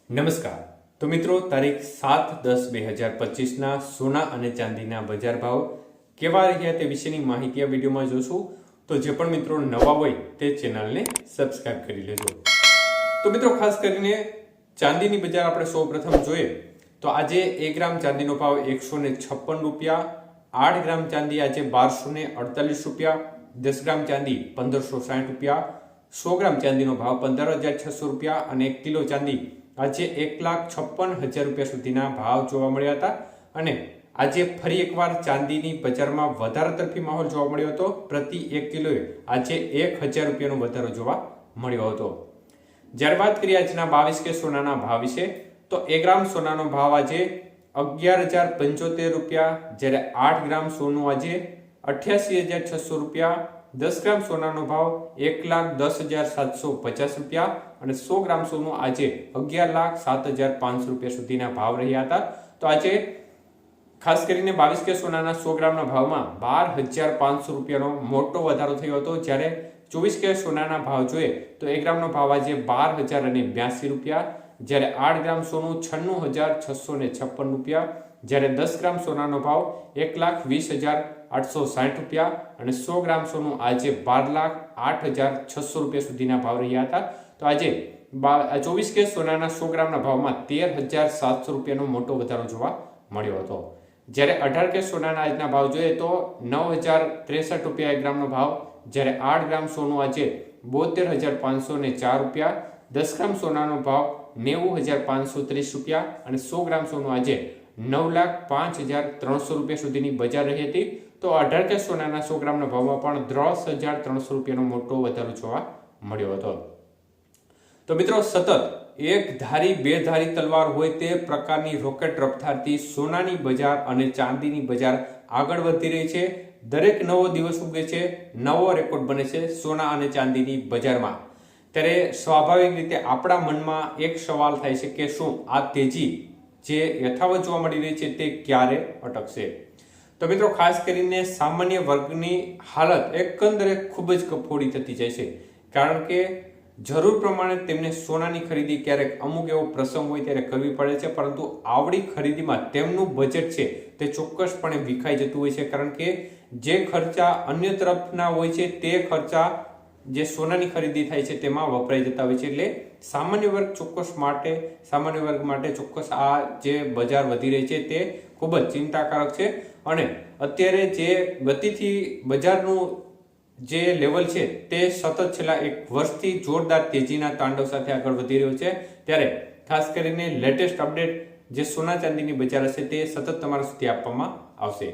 નમસ્કાર. તો મિત્રો, તારીખ 7/10/2025 સોના અને ચાંદીના બજાર ભાવ કેવા રહ્યા તે વિશેની માહિતી આ વિડીયોમાં જોશું. તો જે પણ મિત્રો નવા હોય તે ચેનલને સબસ્ક્રાઇબ કરી લેજો. તો મિત્રો, ખાસ કરીને ચાંદીની બજાર આપણે સૌપ્રથમ જોઈએ તો આજે 1 ગ્રામ ચાંદીનો ભાવ 156 રૂપિયા, 8 ગ્રામ ચાંદી આજે 1248 રૂપિયા, 10 ગ્રામ ચાંદી 1560 રૂપિયા, 100 ગ્રામ ચાંદીનો ભાવ 15600 રૂપિયા અને 1 કિલો ચાંદી આજે 1,56,000 રૂપિયા સુધીના ભાવ જોવા મળ્યા હતા. અને આજે ફરી એકવાર ચાંદીની બજારમાં વધારા તરફી માહોલ જોવા મળ્યો હતો. પ્રતિ 1 કિલોએ આજે 1000 રૂપિયાનો વધારો જોવા મળ્યો હતો. જ્યારે વાત કરીએ આજના 22 કે સોનાના ભાવ વિશે, તો 1 ગ્રામ સોનાનો ભાવ આજે 11,075 રૂપિયા, જ્યારે 8 ગ્રામ સોનું આજે 88,600 રૂપિયા, 10 ગ્રામ સોનાનો ભાવ 1,10,750 રૂપિયા અને 100 ગ્રામ સોનું આજે 11,07,500 રૂપિયા સુધીના ભાવ રહ્યા હતા. તો આજે ખાસ કરીને 22 કે સોનાના 100 ગ્રામના ભાવમાં 12,500 રૂપિયાનો મોટો વધારો થયો હતો. જ્યારે 24 કે સોનાના ભાવ જોઈએ તો 1 ગ્રામનો ભાવ આજે 12,082 રૂપિયા, જ્યારે 8 ગ્રામ સોનું 96,656 રૂપિયા, જ્યારે 10 ગ્રામ સોનાનો ભાવ 1,20,860 રૂપિયા અને 100 ગ્રામ સોનું આજે 12,08,600 રૂપિયા સુધીના ભાવ રહ્યા હતા. તો આજે 24 કે સોનાના 100 ગ્રામના ભાવમાં 13,700 રૂપિયાનો મોટો વધારો જોવા મળ્યો હતો. જ્યારે 18 કે સોનાના આજના ભાવ જોઈએ તો 9,063 રૂપિયા 1 ગ્રામનો ભાવ, જ્યારે 8 ગ્રામ સોનું આજે 72,504 રૂપિયા, 10 ગ્રામ સોનાનો ભાવ 90,530 રૂપિયા અને 100 ગ્રામ સોનું આજે 9,05,300 રૂપિયા સુધીની બજાર રહી હતી. તો 18 કે સોનાના 100 ગ્રામના ભાવમાં પણ 10,300 રૂપિયાનો મોટો વધારો જોવા મળ્યો હતો. તો મિત્રો, સતત એક ધારી બે ધારી તલવાર હોય તે પ્રકારની રોકેટ રફતારથી સોનાની બજાર અને ચાંદીની બજાર આગળ વધી રહી છે. દરેક નવો દિવસ ઉગે છે, નવો રેકોર્ડ બને છે સોના અને ચાંદીની બજારમાં. ત્યારે સ્વાભાવિક રીતે આપણા મનમાં એક સવાલ થાય છે કે શું આ તેજી જે યથાવત જોવા મળી રહી છે તે ક્યારે અટકશે? તો મિત્રો, ખાસ કરીને સામાન્ય વર્ગની હાલત એકંદરે ખૂબ જ કફોડી થતી જાય છે. કારણ કે જરૂર પ્રમાણે તેમને સોનાની ખરીદી ક્યારેક અમુક એવો પ્રસંગ હોય ત્યારે કરવી પડે છે, પરંતુ આવડી ખરીદીમાં તેમનું બજેટ છે તે ચોક્કસપણે વિખાઈ જતું હોય છે. કારણ કે જે ખર્ચા અન્ય તરફના હોય છે તે ખર્ચા જે સોનાની ખરીદી થાય છે તેમાં વપરાઈ જતા હોય છે. એટલે સામાન્ય વર્ગ માટે ચોક્કસ આ જે બજાર વધી રહી છે તે ખૂબ જ ચિંતાકારક છે. અને અત્યારે જે ગતિથી બજારનું જે લેવલ છે તે સતત છેલ્લા 1 વર્ષથી જોરદાર તેજીના તાંડવ સાથે આગળ વધી રહ્યો છે. ત્યારે ખાસ કરીને લેટેસ્ટ અપડેટ જે સોના ચાંદીની બજાર હશે તે સતત તમારા સુધી આપવામાં આવશે.